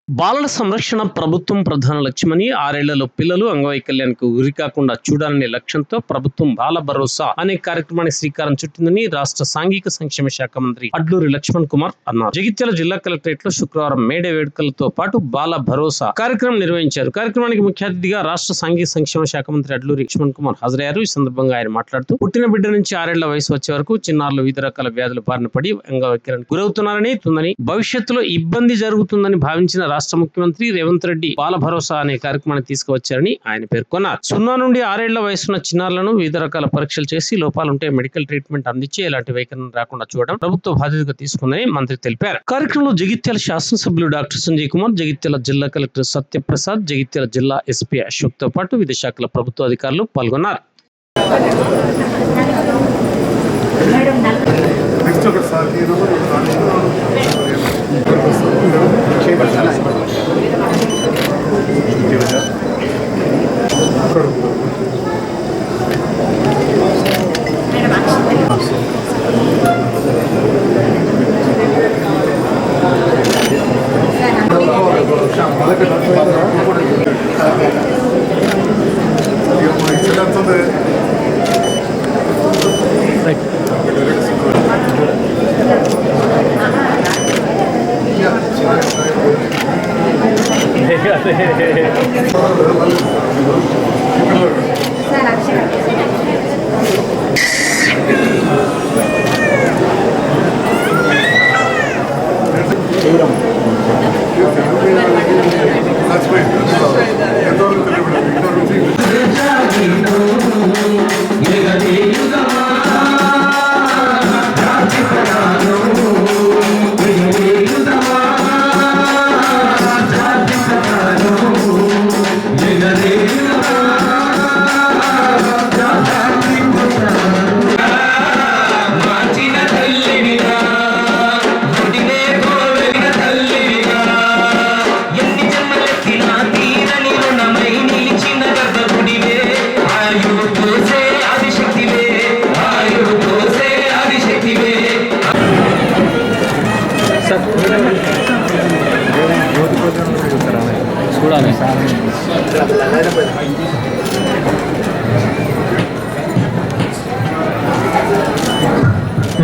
బాలల సంరక్షణ ప్రభుత్వం ప్రధాన లక్ష్యమని, 6 ఏళ్లలో పిల్లలు అంగవైకల్యానికి గురికాకుండా చూడాలనే లక్ష్యంతో ప్రభుత్వం బాల భరోసా అనే కార్యక్రమానికి శ్రీకారం చుట్టిందని రాష్ట్ర సాంఘిక సంక్షేమ శాఖ మంత్రి అడ్లూరి లక్ష్మణ్ కుమార్ అన్నారు. జగిత్యాల జిల్లా కలెక్టరేట్ లో శుక్రవారం మేడే వేడుకలతో పాటు బాల భరోసా కార్యక్రమం నిర్వహించారు. కార్యక్రమానికి ముఖ్య అతిథిగా రాష్ట్ర సాంఘిక సంక్షేమ శాఖ మంత్రి అడ్లూరి లక్ష్మణ్ కుమార్ హాజరయ్యారు. ఈ సందర్భంగా ఆయన మాట్లాడుతూ, పుట్టిన బిడ్డ నుంచి 6 ఏళ్ల వయసు వచ్చే వరకు చిన్నారులు వివిధ రకాల వ్యాధుల బారిన పడి అంగవైకల్యానికి గురవుతున్నారని, భవిష్యత్తులో ఇబ్బంది జరుగుతుందని భావించిన రాష్ట్ర ముఖ్యమంత్రి రేవంత్ రెడ్డి బాల భరోసా అనే కార్యక్రమాన్ని తీసుకువచ్చారని ఆయన పేర్కొన్నారు. 0 నుండి 6 ఏళ్ల వయసున్న చిన్నారులను వివిధ రకాల పరీక్షలు చేసి లోపాలుంటే మెడికల్ ట్రీట్మెంట్ అందించి ఎలాంటి వైఖరిని రాకుండా చూడడం ప్రభుత్వ బాధ్యతగా తీసుకుందని మంత్రి తెలిపారు. కార్యక్రమంలో జగిత్యాల శాసనసభ్యులు డాక్టర్ సంజయ్ కుమార్, జగిత్యాల జిల్లా కలెక్టర్ సత్యప్రసాద్, జగిత్యాల జిల్లా ఎస్పీ అశోక్ తో పాటు వివిధ శాఖల ప్రభుత్వ అధికారులు పాల్గొన్నారు.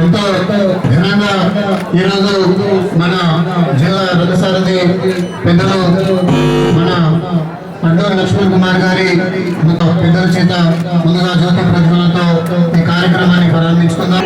ఎంతో ఘనంగా ఈరోజు మన జిల్లా రథసారథి పెద్దలు మన అడ్లూరి లక్ష్మణ్ కుమార్ గారి పెద్దల చేత ముందుగా జ్యోతి ప్రజ్వలతో ఈ కార్యక్రమాన్ని ప్రారంభించుకుందాం.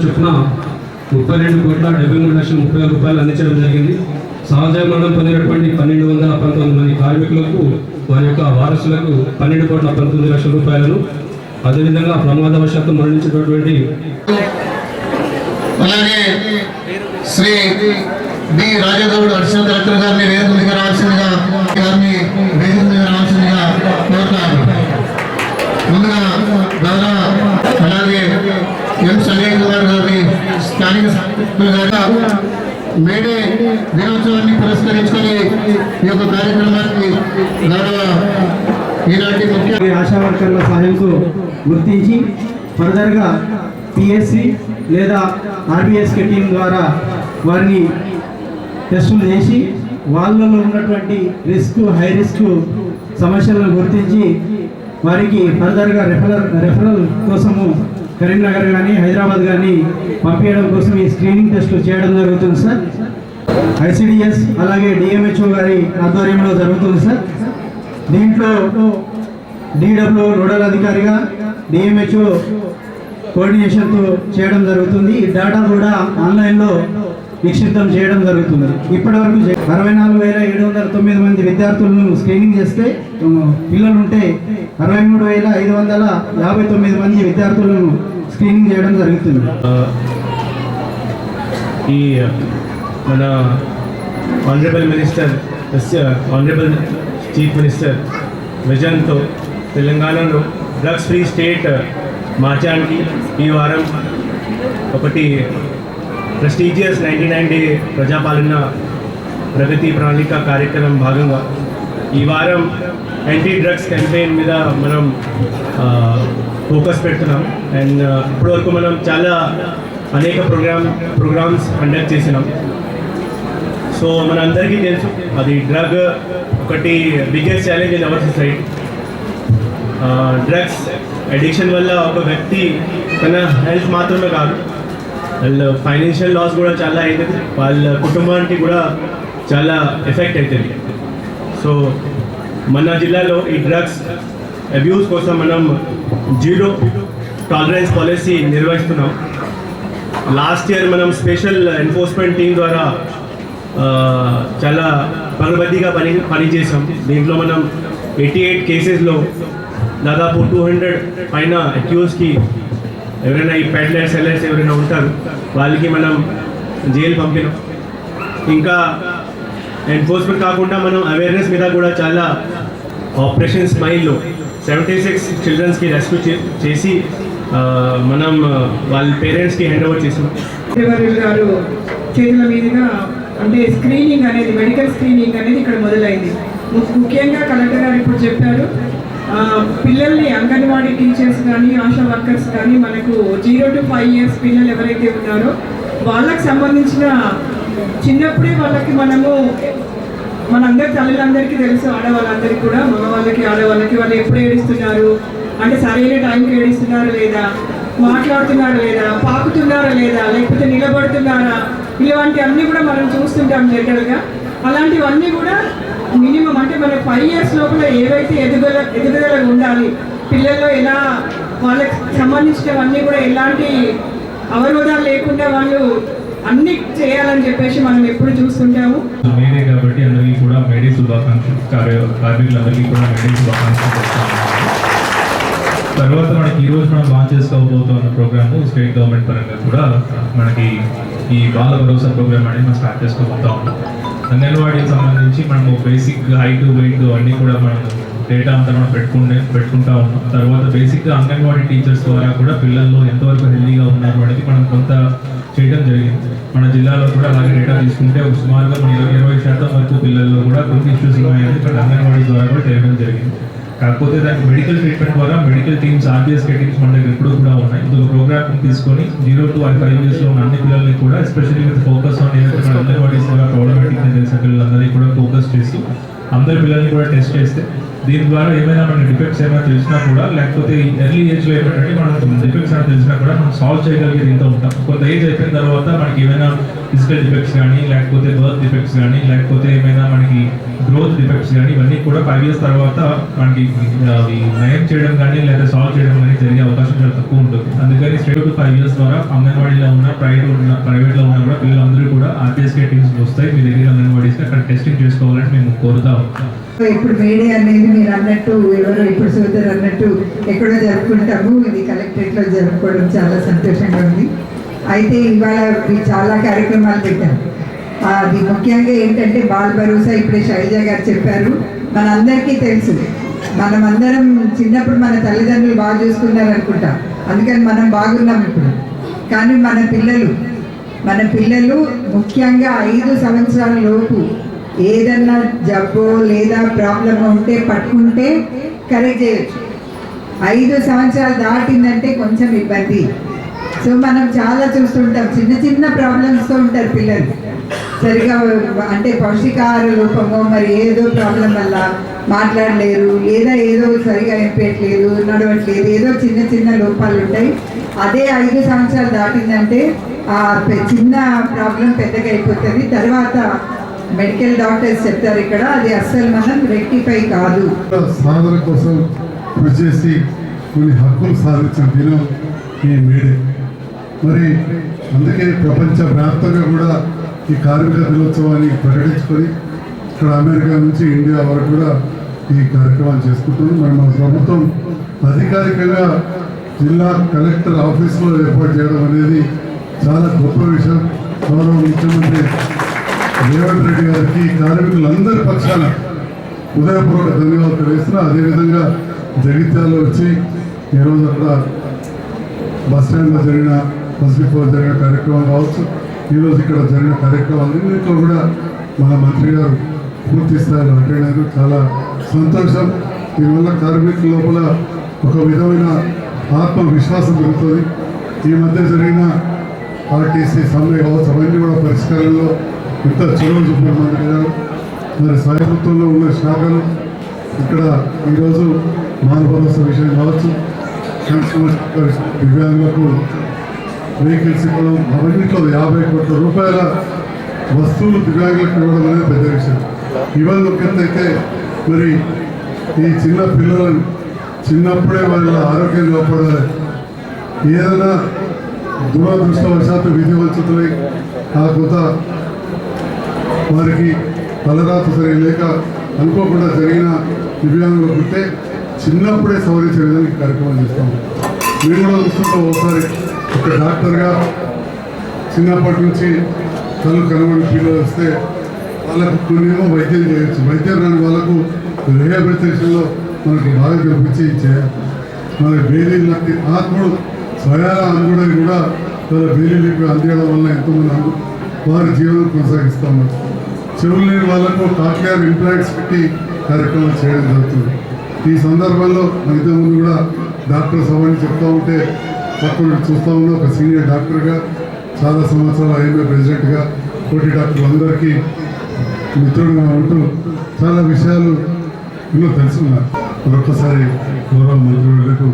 చొప్పున 32,73,30,000 రూపాయలు అందించడం జరిగింది. సహజ మరణం పొందినటువంటి 1,219 మంది కార్మికులకు, వారి యొక్క వారసులకు 12,19,00,000 రూపాయలను, అదేవిధంగా ప్రమాదవశాత్తు మరణించినటువంటి అలాగే Shri B Rajagoud additional collector గారిని వేదిక మీదకి రావాల్సిందిగా కోరుతాను. ముందుగా గౌరవ అలాగే ఎం సంజయ్ కుమార్ గారిని స్థానిక మేడే దినోత్సవాన్ని పురస్కరించుకొని ఈ యొక్క కార్యక్రమానికి గౌరవ ఈనాటి ముఖ్య ఆశా వర్కర్ల సహాయంకు గుర్తించి ఫర్దర్గా పిఎస్సి లేదా ఆర్బిఎస్కే టీం ద్వారా వారిని టెస్టులు చేసి వాళ్ళలో ఉన్నటువంటి హై రిస్క్ సమస్యలను గుర్తించి వారికి ఫర్దర్గా రెఫరల్ కోసము కరీంనగర్ కానీ హైదరాబాద్ కానీ పంపించడం కోసం ఈ స్క్రీనింగ్ టెస్టులు చేయడం జరుగుతుంది సార్. ఐసిడిఎస్ అలాగే డిఎంహెచ్ఓ గారి ఆధ్వర్యంలో జరుగుతుంది సార్. దీంట్లో డిడబ్ల్యూ నోడల్ అధికారిగా డిఎంహెచ్ఓ కోఆర్డినేషన్తో చేయడం జరుగుతుంది. ఈ డేటా కూడా ఆన్లైన్లో నిక్షిప్తం చేయడం జరుగుతుంది. ఇప్పటివరకు 64,709 మంది విద్యార్థులను స్క్రీనింగ్ చేస్తే పిల్లలు ఉంటే 63,559 మంది విద్యార్థులను స్క్రీనింగ్ చేయడం జరుగుతుంది. ఈ మన honourable minister honourable chief minister విజన్తో తెలంగాణలో డ్రగ్స్ ఫ్రీ స్టేట్ మార్చడానికి ఈ వారం ఒకటి ప్రెస్టీజియస్ 99 డే ప్రజాపాలన ప్రగతి ప్రణాళిక కార్యక్రమం భాగంగా ఈ వారం యాంటీ డ్రగ్స్ క్యాంపెయిన్ మీద మనం ఫోకస్ పెడుతున్నాం. అండ్ ఇప్పటివరకు మనం చాలా అనేక ప్రోగ్రామ్స్ కండక్ట్ చేసినాం. సో మనందరికీ తెలుసు అది డ్రగ్ ఒకటి biggest challenge in our society. Drugs addiction వల్ల ఒక వ్యక్తి తన హెల్త్ మాత్రమే కాదు, వాళ్ళ ఫైనాన్షియల్ లాస్ కూడా చాలా అవుతుంది, వాళ్ళ కుటుంబానికి కూడా చాలా ఎఫెక్ట్ అవుతుంది. సో మన జిల్లాలో ఈ డ్రగ్స్ అబ్యూస్ కోసం మనం జీరో టాలరెన్స్ పాలసీ నిర్వహిస్తున్నాం. లాస్ట్ ఇయర్ మనం స్పెషల్ ఎన్ఫోర్స్మెంట్ టీం ద్వారా చాలా పగబద్దిగా పనిచేసాం. దీంట్లో మనం 88 కేసెస్లో దాదాపు 200 పైన అక్యూజ్కి ఎవరైనా ఈ పెడ్లర్ సెల్లర్స్ ఎవరైనా ఉంటారు వాళ్ళకి మనం జైలు పంపినాం. ఇంకా ఎన్ఫోర్స్మెంట్ కాకుండా మనం అవేర్నెస్ మీద కూడా చాలా ఆపరేషన్ స్మైల్లో 76 చిల్డ్రన్స్కి రెస్క్యూ చేసి మనం వాళ్ళ పేరెంట్స్కి హ్యాండ్ ఓవర్ చేసాం. గారు చేతుల మీదుగా అంటే స్క్రీనింగ్ అనేది, మెడికల్ స్క్రీనింగ్ అనేది ఇక్కడ మొదలైంది. ముఖ్యంగా కలెక్టర్ గారు ఇప్పుడు చెప్పారు, పిల్లల్ని అంగన్వాడీ టీచర్స్ కానీ ఆశా వర్కర్స్ కానీ మనకు 0 to 5 years పిల్లలు ఎవరైతే ఉన్నారో వాళ్ళకి సంబంధించిన చిన్నప్పుడే వాళ్ళకి మనందరి తల్లులందరికీ తెలుసు, ఆడవాళ్ళందరికీ కూడా, మగవాళ్ళకి ఆడవాళ్ళకి వాళ్ళు ఎప్పుడు ఏడుస్తున్నారు అంటే సరైన టైంకి ఏడుస్తున్నారా లేదా, మాట్లాడుతున్నారా లేదా, పాకుతున్నారా లేదా, లేకపోతే నిలబడుతున్నారా, ఇలాంటి అన్నీ కూడా మనం చూస్తుంటాం జనరల్గా. అలాంటివన్నీ కూడా మినిమం అంటే మన 5 years లోపల ఏవైతే ఎదుగుదల ఉండాలి పిల్లల్లో, ఎలా వాళ్ళకి సంబంధించినవన్నీ కూడా ఎలాంటి అవరోధాలు లేకుండా వాళ్ళు అన్ని చేయాలని చెప్పేసి మనం ఎప్పుడు చూస్తుంటాము. మేడే కాబట్టి అందరికీ కూడా మేడే శుభాకాంక్షలు, కార్మికులందరికీ కూడా మేడే శుభాకాంక్షలు. తర్వాత మనకి ఈరోజు మనం లాంచ్ చేసుకోబోతున్న ప్రోగ్రాము స్టేట్ గవర్నమెంట్ పరంగా కూడా మనకి ఈ బాల భరోసా ప్రోగ్రామ్ అనేది మనం స్టార్ట్ చేసుకోబోతా ఉన్నాం. అంగన్వాడీకి సంబంధించి మనము బేసిక్ హైట్ వెయిట్ అన్నీ కూడా మనం డేటా అంతా మనం పెట్టుకుంటా ఉన్నాం. తర్వాత బేసిక్గా అంగన్వాడీ టీచర్స్ ద్వారా కూడా పిల్లల్లో ఎంతవరకు హెల్దీగా ఉన్నారు అనేది మనం కొంత చేయడం జరిగింది. మన జిల్లాలో కూడా అలాగే డేటా తీసుకుంటే ఒక సుమారుగా మన 20% వరకు పిల్లల్లో కూడా కొన్ని ఇష్యూస్ ఉన్నాయని ఇక్కడ అంగన్వాడీ ద్వారా కూడా చేయడం జరిగింది. కాకపోతే దానికి మెడికల్ ట్రీట్మెంట్ ద్వారా మెడికల్ టీమ్స్, ఆర్బీఎస్కే టీమ్స్ మన దగ్గర ఎప్పుడు కూడా ఉన్నాయి. ఇందులో ప్రోగ్రామ్ తీసుకొని 0 to 5 years లో ఉన్న అన్ని పిల్లల్ని కూడా ఎస్పెషల్లీ విత్ ఫోకస్ ఆన్ ఏదైతే మన అంగన్వాడీస్ ద్వారా ప్రాబ్లమాటిక్ తెలిసిన పిల్లలందరినీ కూడా ఫోకస్ చేసి అందరి పిల్లల్ని కూడా టెస్ట్ చేస్తే దీని ద్వారా ఏమైనా మన డిఫెక్ట్స్ ఏమైనా తెలిసినా కూడా, లేకపోతే ఎర్లీ ఏజ్లో ఏమంటే మనం డిఫెక్ట్స్ ఏమైనా తెలిసినా కూడా మనం సాల్వ్ చేయగలిగేది ఇంత ఉంటాం. కొంత ఏజ్ అయిపోయిన తర్వాత మనకి ఏమైనా ఫిజికల్ డిఫెక్ట్స్ కానీ, లేకపోతే బర్త్ డిఫెక్ట్స్ కానీ, లేకపోతే ఏమైనా మనకి గ్రోత్ డిఫెక్ట్స్ కానీ, ఇవన్నీ కూడా 5 years తర్వాత మనకి నయం చేయడం కానీ లేదా సాల్వ్ చేయడం కానీ జరిగే అవకాశం చాలా తక్కువ ఉంటుంది. అందుకని స్ట్రేట్ టు 5 years ద్వారా అంగన్వాడీలో ఉన్న ప్రైవేట్లో ఉన్న కూడా పిల్లలందరూ కూడా ఆర్టీఎస్కే టీమ్స్ వస్తాయి మీ దగ్గర అంగన్వాడీస్కి, అక్కడ టెస్టింగ్ చేసుకోవాలని మేము కోరుతా ఉంటాం. ఇప్పుడు మేడే అనేది మీరు అన్నట్టు ఎవరో ఇప్పుడు సోదరు అన్నట్టు ఎక్కడో జరుపుకుంటాము, ఇది కలెక్టరేట్లో జరుపుకోవడం చాలా సంతోషంగా ఉంది. అయితే ఇవాళ చాలా కార్యక్రమాలు పెట్టాము. అది ముఖ్యంగా ఏంటంటే బాల భరోసా, ఇప్పుడే శైలజ గారు చెప్పారు. మనందరికీ తెలుసు, మనమందరం చిన్నప్పుడు మన తల్లిదండ్రులు బాగా చూసుకున్నారు అనుకుంటాం, అందుకని మనం బాగున్నాం ఇప్పుడు. కానీ మన పిల్లలు ముఖ్యంగా 5 సంవత్సరాల లోపు ఏదన్నా జబ్బో లేదా ప్రాబ్లం ఉంటే పట్టుకుంటే కరెక్ట్ చేయొచ్చు. 5 సంవత్సరాలు దాటిందంటే కొంచెం ఇబ్బంది. సో మనం చాలా చూస్తుంటాం, చిన్న ప్రాబ్లమ్స్తో ఉంటారు పిల్లలు. సరిగా అంటే పౌష్టికాహార లోపమో మరి ఏదో ప్రాబ్లం వల్ల మాట్లాడలేరు, లేదా ఏదో సరిగా వినిపించట్లేదు, నడవట్లేదు, ఏదో చిన్న లోపాలు ఉంటాయి. అదే 5 సంవత్సరాలు దాటిందంటే ఆ చిన్న ప్రాబ్లం పెద్దగా అయిపోతుంది. తర్వాత మెడికల్ డాక్టర్స్ చెప్తారు ఇక్కడ, అది అస్సలు మనం రెక్టిఫై కాదు. సాధన కోసం కృషి చేసి కొన్ని హక్కులు సాధించిన దినం ఈ మేడే. మరి అందుకే ప్రపంచ వ్యాప్తంగా కూడా ఈ కార్మిక దినోత్సవాన్ని ప్రకటించుకొని ఇక్కడ అమెరికా నుంచి ఇండియా వరకు కూడా ఈ కార్యక్రమాలు చేసుకుంటుంది. మరి మన ప్రభుత్వం అధికారికంగా జిల్లా కలెక్టర్ ఆఫీస్లో ఏర్పాటు చేయడం అనేది చాలా గొప్ప విషయం. గౌరవ ముఖ్యమంత్రి రేవంత్ రెడ్డి గారికి కార్మికులందరి పక్షాన హృదయపూర్వక ధన్యవాదాలు తెలియజేస్తున్నా. అదేవిధంగా జగిత్యాలలో వచ్చి ఈరోజు అక్కడ బస్ స్టాండ్లో జరిగిన పసిఫిక్లో జరిగిన కార్యక్రమం కావచ్చు, ఈరోజు ఇక్కడ జరిగిన కార్యక్రమాలన్నింటిలో కూడా మన మంత్రి గారు పూర్తి స్థాయిలో అటెండ్ అయ్యారు. చాలా సంతోషం. దీనివల్ల కార్మికుల లోపల ఒక విధమైన ఆత్మవిశ్వాసం పెరుగుతుంది. ఈ మధ్య జరిగిన ఆర్టీసీ సమ్మె కావచ్చు, అవన్నీ కూడా పరిష్కారంలో ఇంత చొరవ చూపారు మంత్రి గారు. మరి ప్రభుత్వంలో ఉన్న శాఖలు ఇక్కడ ఈరోజు మాన భరోసా విషయం కావచ్చు, సంక్షేమ దివ్యాంగులకు వెహికల్స్ ఇవ్వడం, అవన్నింటిలో 50 కోట్ల రూపాయల వస్తువులు దివ్యాంగులకు ఇవ్వడం అనేది పెద్ద విషయం. ఇవన్నీ ఒకంతైతే మరి ఈ చిన్న పిల్లలను చిన్నప్పుడే వాళ్ళ ఆరోగ్యం కాపాడాలి. ఏదైనా దురదృష్టవశాత్తు విధి వంచుతులై ఆ కొంత వారికి తలరాత సరి లేక అనుకోకుండా జరిగిన దివ్యాంగులు ఉంటే చిన్నప్పుడే సవరించే విధంగా ఈ కార్యక్రమం చేస్తాము. మేము కూడా చూస్తుంటాం. ఒకసారి ఒక డాక్టర్గా చిన్నప్పటి నుంచి కళ్ళు కనబడి పిల్లలు వస్తే వాళ్ళకు కొన్నేమో వైద్యం చేయొచ్చు. వైద్యం రాని వాళ్ళకు రిహాబిలిటేషన్లో మనకు బాగా కల్పించి చేయాలి. మన బెయిలీలు ఆత్మడు స్వయాల అనుగుణని కూడా వాళ్ళ బెయిలీలకు అందించడం వల్ల ఎంతోమంది వారి జీవనం కొనసాగిస్తూ ఉన్నారు. చెవులు లేని వాళ్ళకు కాక్లియర్ ఇంప్లాంట్స్ పెట్టి కార్యక్రమాలు చేయడం జరుగుతుంది. ఈ సందర్భంలో ఇంతకుముందు కూడా డాక్టర్స్ అవన్నీ చెప్తూ ఉంటే పక్కన చూస్తూ ఉన్న ఒక సీనియర్ డాక్టర్గా చాలా సంవత్సరాలు ఐఎంఏ ప్రెసిడెంట్గా కోటి డాక్టర్లందరికీ మిత్రుడుగా ఉంటూ చాలా విషయాలు ఎన్నో తెలుసుకున్నారు. మరొకసారి గౌరవ మంత్రులకు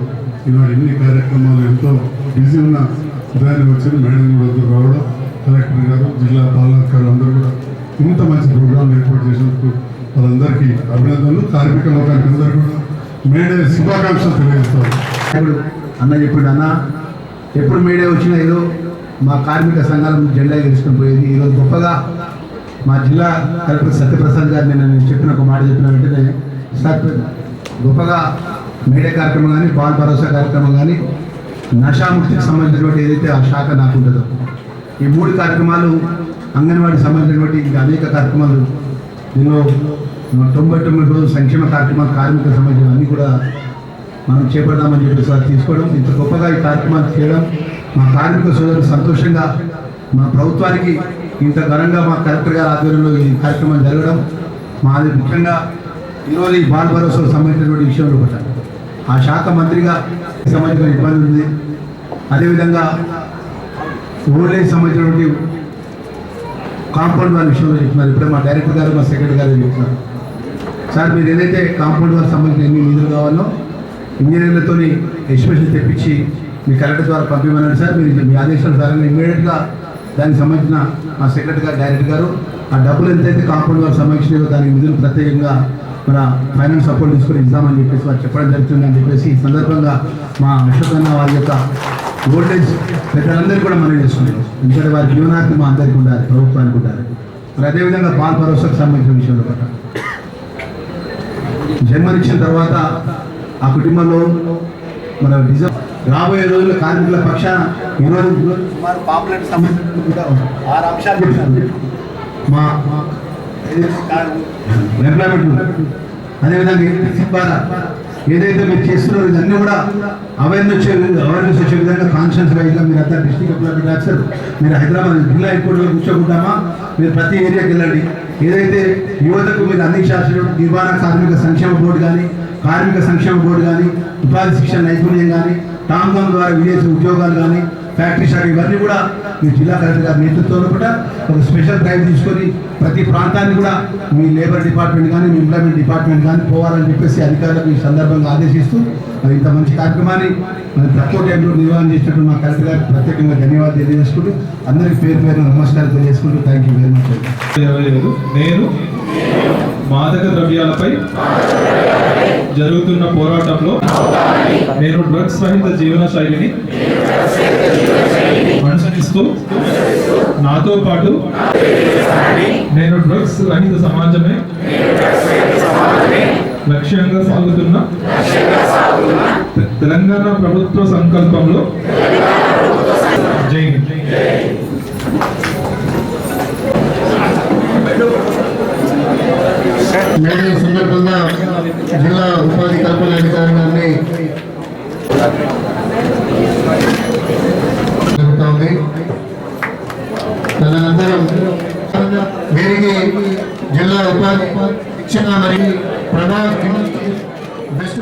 ఈనాడు ఎన్ని కార్యక్రమాలు ఎంతో బిజీ ఉన్న ఉదయాన్నే వచ్చింది. మేడం కూడా రావడం, కలెక్టర్ గారు, జిల్లా పాలనాధికారులు అందరూ కూడా ఇంత మంచి ప్రోగ్రాం ఏర్పాటు చేసినందుకు వాళ్ళందరికీ అభినందనలు. కార్మిక లోకానికి అందరూ కూడా మేడే శుభాకాంక్షలు తెలియజేస్తారు. అన్న చెప్పాడు, అన్న ఎప్పుడు మీడియా వచ్చినా ఏదో మా కార్మిక సంఘాల జెండా గెలుచుకొని పోయేది. ఈరోజు గొప్పగా మా జిల్లా కలెక్టర్ సత్యప్రసాద్ గారు నేను చెప్పిన ఒక మాట చెప్పిన వెంటనే గొప్పగా మీడియా కార్యక్రమం కానీ, బాల్ భరోసా కార్యక్రమం కానీ, నషాముక్తికి సంబంధించినటువంటి ఏదైతే ఆ శాఖ నాకు ఉంటుందో ఈ 3 కార్యక్రమాలు, అంగన్వాడికి సంబంధించినటువంటి ఇంకా అనేక కార్యక్రమాలు, దీనిలో 99 రోజులు సంక్షేమ కార్యక్రమాలు, కార్మికులకు సంబంధించిన అన్నీ కూడా మనం చేపడదామని చెప్పేసి వారు తీసుకోవడం, ఇంత గొప్పగా ఈ కార్యక్రమాలు చేయడం, మా కార్మిక సోదరులు సంతోషంగా మా ప్రభుత్వానికి ఇంత ఘనంగా మా కలెక్టర్ గారి ఆధ్వర్యంలో ఈ కార్యక్రమం జరగడం, మాది ముఖ్యంగా ఈరోజు ఈ బాల్ భరోసాకు సంబంధించినటువంటి విషయంలో కూడా ఆ శాఖ మంత్రిగా సంబంధించిన ఇబ్బంది ఉంది. అదేవిధంగా ఓల్డ్ ఏజ్ సంబంధించినటువంటి కాంపౌండ్ వాళ్ళ విషయంలో చెప్తున్నారు. ఇప్పుడే మా డైరెక్టర్ గారు, మా సెక్రటరీ గారు చెప్తున్నారు, సార్ మీరు ఏదైతే కాంపౌండ్ వాళ్ళకి సంబంధించిన ఎన్ని నిధులు కావాలో ఇంజనీర్లతో ఎస్టిమేషన్ తెప్పించి మీ కలెక్టర్ ద్వారా పంపించమన్నాడు సార్. మీరు మీ ఆదేశాల ద్వారా ఇమ్మీడియట్గా దానికి సంబంధించిన మా సెక్రటరీ గారు, డైరెక్టర్ గారు ఆ డబ్బులు ఎంతైతే కాంపౌండ్ వాళ్ళకి సంబంధించినదో దానికి నిధులు ప్రత్యేకంగా మన ఫైనాన్స్ సపోర్ట్ తీసుకొని ఇద్దామని చెప్పేసి వారు చెప్పడం జరుగుతుందని చెప్పేసి ఈ సందర్భంగా మా అశోకన్న వారి యొక్క ఓల్డేజ్ పెద్దలందరికీ కూడా మనం చేస్తున్నాం. ఎందుకంటే వారి జీవనార్థం మా అందరికీ ఉండాలి, ప్రభుత్వానికి ఉండాలి. మరి అదేవిధంగా బాల్ భరోసాకు సంబంధించిన విషయంలో కూడా జన్మనిచ్చిన తర్వాత ఆ కుటుంబంలో మన నిజం రాబోయే రోజుల్లో కార్మికుల పక్షాన ఈరోజు సుమారు పాపులర్ సంబంధించిన 6 అంశాలు చెప్పారు. మా ఎంప్లాయ్మెంట్, అదేవిధంగా ద్వారా ఏదైతే మీరు చేస్తున్నారో ఇదన్నీ కూడా అవేర్నెస్ వచ్చే విధంగా కాన్షియన్స్ వైజ్గా మీరు అంతా డిస్ట్రిక్ట్ ఎంప్లాయ్మెంట్ ఆఫీసర్ మీరు హైదరాబాద్ జిల్లా హెడ్ క్వార్టర్లో కూర్చోకుంటామా, మీరు ప్రతి ఏరియాకి వెళ్ళండి. ఏదైతే యువతకు మీరు అందించాల్సిన నిర్మాణ కార్మిక సంక్షేమ బోర్డు కానీ, కార్మిక సంక్షేమ బోర్డు కానీ, ఉపాధి శిక్షణ నైపుణ్యం కానీ, టామ్గామ్ ద్వారా విదేశీ ఉద్యోగాలు కానీ, ఫ్యాక్టరీ శాఖ ఇవన్నీ కూడా మీ జిల్లా కలెక్టర్ గారి నేతృత్వంలో కూడా ఒక స్పెషల్ డ్రైవ్ తీసుకొని ప్రతి ప్రాంతాన్ని కూడా మీ లేబర్ డిపార్ట్మెంట్ కానీ, మీ ఎంప్లాయ్మెంట్ డిపార్ట్మెంట్ కానీ పోవాలని చెప్పేసి అధికారులకు ఈ సందర్భంగా ఆదేశిస్తూ మరి ఇంత మంచి కార్యక్రమాన్ని మరి తక్కువ టైంలో నిర్వహణ చేసినట్టు మా కలెక్టర్ గారికి ప్రత్యేకంగా ధన్యవాదాలు తెలియజేసుకుంటూ అందరికీ పేరు నమస్కారం తెలియజేసుకుంటూ థ్యాంక్ యూ వెరీ మచ్. నేను మాదక ద్రవ్యాలపై జరుగుతున్న పోరాటంలో నేను డ్రగ్స్ రహిత జీవన శైలిని అనుసరిస్తూ నాతో పాటు నేను డ్రగ్స్ రహిత సమాజమే లక్ష్యంగా సాగుతున్న తెలంగాణ ప్రభుత్వ సంకల్పంలో జై హింద్. నేడు ఈ సందర్భంగా జిల్లా ఉపాధి కల్పన అధికారి గారిని జరుగుతోంది. తదనంతరం వీరికి జిల్లా ఉపాధి శిక్షణ మరియు ప్రభావ బెస్ట్